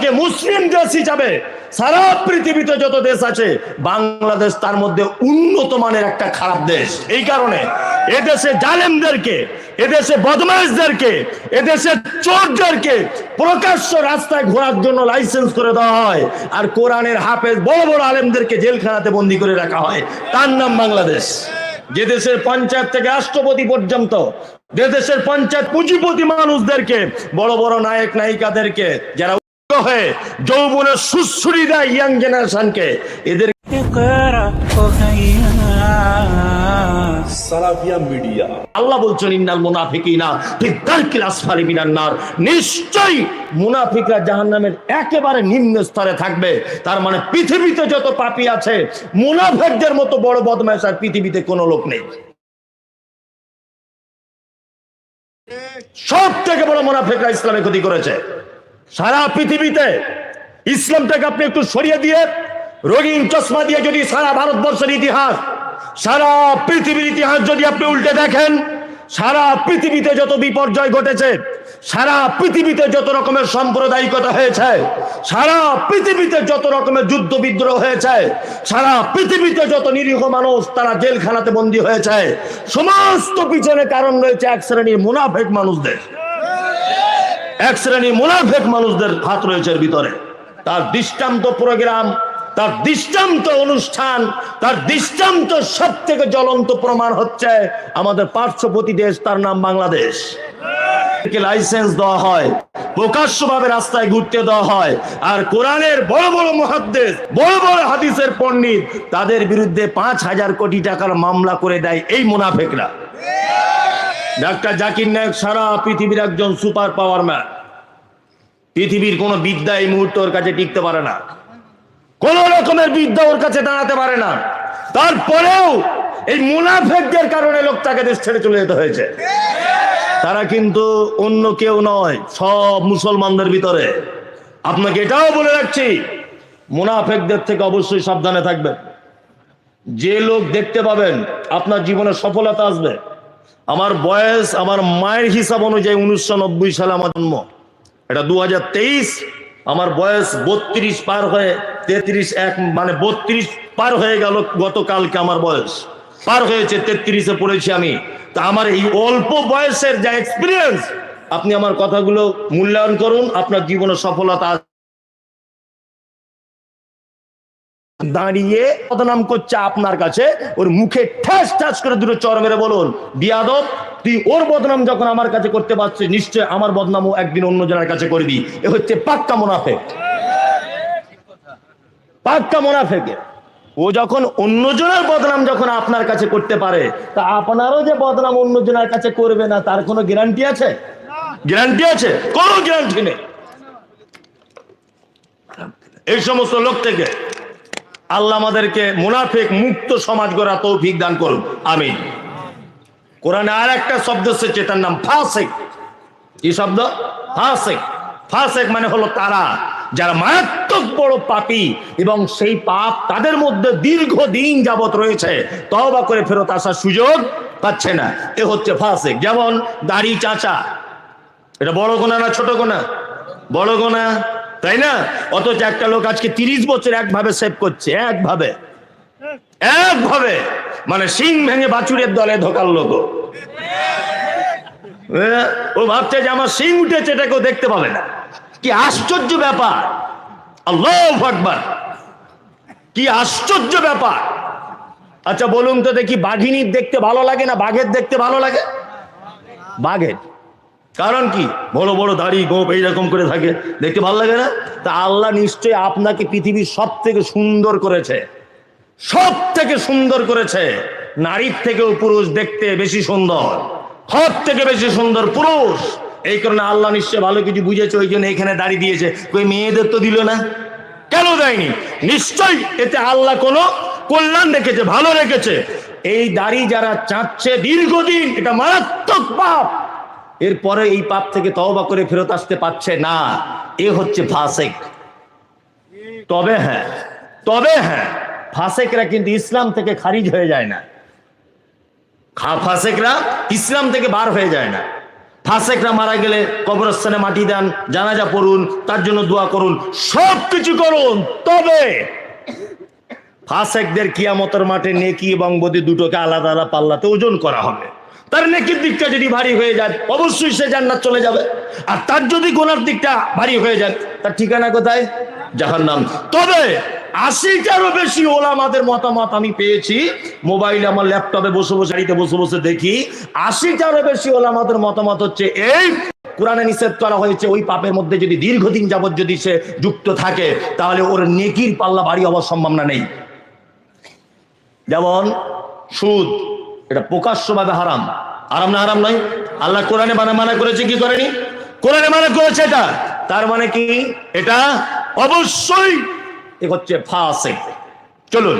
বাংলাদেশকে মুসলিম দেশ হিসাবে সারা পৃথিবীতে যত দেশ আছে বাংলাদেশ তার মধ্যে উন্নত মানের একটা খারাপ দেশ। এই কারণে এদেশে জালেমদেরকে, এদেশে বদমাইশদেরকে, এদেশে চোরদেরকে প্রকাশ্য রাস্তায় ঘোরার জন্য লাইসেন্স করে দেওয়া হয়, আর কোরআনের হাফেজ বড় বড় আলেমদেরকে জেলখানাতে বন্দী করে রাখা হয়। তার নাম বাংলাদেশ। যে দেশের পঞ্চায়েত থেকে রাষ্ট্রপতি পর্যন্ত, যে দেশের পঞ্চায়েত পুঁজিপতি মানুষদেরকে, বড় বড় নায়ক নায়িকাদেরকে যারা হয়ে যৌবনের সুশ্রী দেয় ইয়াং জেনারেশনকে, এদের সালাফিয়া মিডিয়া আল্লাহ বলছেন ইন্নাল মুনাফিকিনা ফি দারকিল আসফালি মিনান নার, নিশ্চয়ই মুনাফিকরা জাহান্নামের একেবারে নিম্ন স্তরে থাকবে। তার মানে পৃথিবীতে যত পাপী আছে মুনাফিকদের মতো বড় বদমাশ আর পৃথিবীতে কোনো লোক নেই। সব থেকে বড় মুনাফিকরা ইসলামের ক্ষতি করেছে সারা পৃথিবীতে। ইসলামটাকে আপনি একটু সরিয়ে দিয়ে রঙিন চশমা দিয়ে যদি সারা ভারতবর্ষের ইতিহাস, সারা পৃথিবীর ইতিহাস যদি আপনি উল্টে দেখেন, সারা পৃথিবীতে যত বিপর্যয় ঘটেছে, সারা পৃথিবীতে যত রকমের সাম্প্রদায়িকতা হয়েছে, সারা পৃথিবীতে যত রকমের যুদ্ধ বিদ্রোহ হয়েছে, সারা পৃথিবীতে যত নিরীহ মানুষ তারা জেলখানাতে বন্দী হয়েছে, সমস্ত পিছনে কারণ রয়েছে এক শ্রেণীর মুনাফিক মানুষদের। এক শ্রেণীর মুনাফিক মানুষদের হাত রয়েছে এর ভিতরে। তার দৃষ্টান্ত প্রোগ্রাম, তার দৃষ্টান্ত অনুষ্ঠান, তার দৃষ্টান্ত সব থেকে জ্বলন্ত প্রমাণ হচ্ছে আমাদের পার্শ্ববর্তী দেশ, তার নাম বাংলাদেশ। লাইসেন্স দেওয়া হয়, প্রকাশ্যভাবে রাস্তায় ঘুরতে দেওয়া হয়, আর কোরআনের বড় বড় মুহাদ্দিস, বড় বড় হাদিসের পণ্ডিত, তাদের বিরুদ্ধে 5,000 কোটি টাকার মামলা করে দেয় এই মুনাফিকরা। ডাক্তার জাকির নায়েক সারা পৃথিবীর একজন সুপার পাওয়ার ম্যান। পৃথিবীর কোন বিদ্যা এই মুহূর্তে ওর কাছে টিকতে পারে না, কোন রকমের বিদ্যা ওর কাছে দাঁড়াতে পারে না। তারপরেও এই মুনাফিকদের কারণে লোকটাকে দেশ ছেড়ে চলে যেতে হয়েছে। তারা কিন্তু অন্য কেউ নয়, সব মুসলমানদের ভিতরে। আপনাকে এটাও বলে রাখছি, মুনাফিকদের থেকে অবশ্যই সাবধানে থাকবেন। যে লোক দেখতে পাবেন আপনার জীবনে সফলতা আসবে। আমার বয়স, আমার মায়ের হিসাব অনুযায়ী 1990 সালে আমার জন্ম, এটা 2023। আমার বয়স 32 পার হয়ে 33 মানে 32 পার হয়ে গেল। গতকালকে আমার বয়স পার হয়েছে 33-এ পড়েছি আমি। তা আমার এই অল্প বয়সের যা এক্সপিরিয়েন্স, আপনি আমার কথাগুলো মূল্যায়ন করুন, আপনার জীবনে সফলতা দাঁড়িয়ে বদনাম করছে আপনার কাছে, ওর মুখে ঠাস ঠাস করে দুটো চর মেরে বলুন, বিয়াদব, তুই ওর বদনাম যখন আমার কাছে করতে পারছিস, নিশ্চয় আমার বদনামও একদিন অন্য জনের কাছে করবি। এ হচ্ছে পাক্কা মুনাফিক, পাক্কা মুনাফিক। ও যখন অন্যজনের বদনাম যখন আপনার কাছে করতে পারে, তা আপনারও যে বদনাম অন্যজনের কাছে করবে না তার কোনো গ্যারান্টি আছে? গ্যারান্টি আছে? কোনো গ্যারান্টি নেই। এই সমস্ত লোক থেকে আল্লাহ আমাদেরকে মুনাফিক মুক্ত সমাজ গড়া তৌফিক দান করুন, আমিন। কোরআনে আর একটা শব্দ এসেছে, তার নাম ফাসিক। কি শব্দ? ফাসিক। ফাসিক মানে হলো তারা যারা মারাত্মক বড় পাপী এবং সেই পাপ তাদের মধ্যে দীর্ঘদিন যাবত রয়েছে, তওবা করে ফেরত আসার সুযোগ পাচ্ছে না, এ হচ্ছে ফাসিক। যেমন দাড়ি চাচা, এটা বড় গুনাহ না ছোট গুনাহ? বড় গুনাহ, তাই না? অথচ একটা লোক আজকে 30 বছর একভাবে সেভ করছে, একভাবে মানে সিং ভেঙে বাছুরের দলে ঢোকার লোক। ও ভাবছে যে আমার সিং উঠেছে, এটা কেউ দেখতে পাবে না। কি আশ্চর্য ব্যাপার! আল্লাহু আকবার, কি আশ্চর্য ব্যাপার! আচ্ছা বলুন তো দেখি, বাঘিনীর দেখতে ভালো লাগে না বাঘের দেখতে ভালো লাগে? বাঘের। কারণ কি? বড় বড় দাড়ি, গোপ এইরকম করে থাকে, দেখতে ভালো লাগে না? তা আল্লাহ নিশ্চয়ই আপনাকে পৃথিবীর সব থেকে সুন্দর করেছে, সব থেকে সুন্দর করেছে। নারীর থেকেও পুরুষ দেখতে বেশি সুন্দর, সব থেকে বেশি সুন্দর পুরুষ। এই কারণে আল্লাহ নিশ্চয় ভালো কিছু বুঝেছে, ওই জন্য এখানে দাড়ি দিয়েছে। ওই মেয়েদের তো দিল না, কেন দেয়নি? নিশ্চয়ই এতে আল্লাহ কোনো কল্যাণ রেখেছে, ভালো রেখেছে। এই দাড়ি যারা চাচ্ছে দীর্ঘদিন, এটা মারাত্মক পাপ, এরপরে এই পাপ থেকে তওবা করে ফেরত আসতে পারছে না, এ হচ্ছে ফাসিক। তবে হ্যাঁ, ফাসিকরা কিন্তু ইসলাম থেকে খারিজ হয়ে যায় না। ফাসিকরা ইসলাম থেকে বার হয়ে যায় না। ফাসেকরা মারা গেলে কবরস্থানে মাটি দেন, জানাজা পড়ুন, তার জন্য দোয়া করুন, সবকিছু করুন। তবে ফাসেকদের কিয়ামতের মাঠে নেকি এবং বদি দুটোকে আলাদা আলাদা পাল্লাতে ওজন করা হবে। তার নেকির দিকটা যদি ভারী হয়ে যায় অবশ্যই সে জান্নাত চলে যাবে, আর তার যদি গুনার দিকটা ভারী হয়ে যায় তার ঠিকানা কোথায়? জাহান্নাম। তবে ৮০টারও বেশি ওলামাদের মতামত আমি পেয়েছি, মোবাইলে আমার ল্যাপটপে বসে বসে গাড়িতে বসে বসে দেখি, ৮০টারও বেশি ওলামাদের মতামত হচ্ছে এই কোরআনে নিষেধ করা হয়েছে ওই পাপের মধ্যে যদি দীর্ঘদিন যাবত যদি সে যুক্ত থাকে তাহলে ওর নেকির পাল্লা ভারী হওয়ার সম্ভাবনা নেই। যেমন সুদ, এটা প্রকাশ্যভাবে হারাম। হারাম না হারাম নয়? আল্লাহ কোরআনে মানা করেছে কি করেনি? কোরআনে মানা করেছে এটা। তার মানে কি? এটা অবশ্যই এ হচ্ছে ফাসিক। চলুন।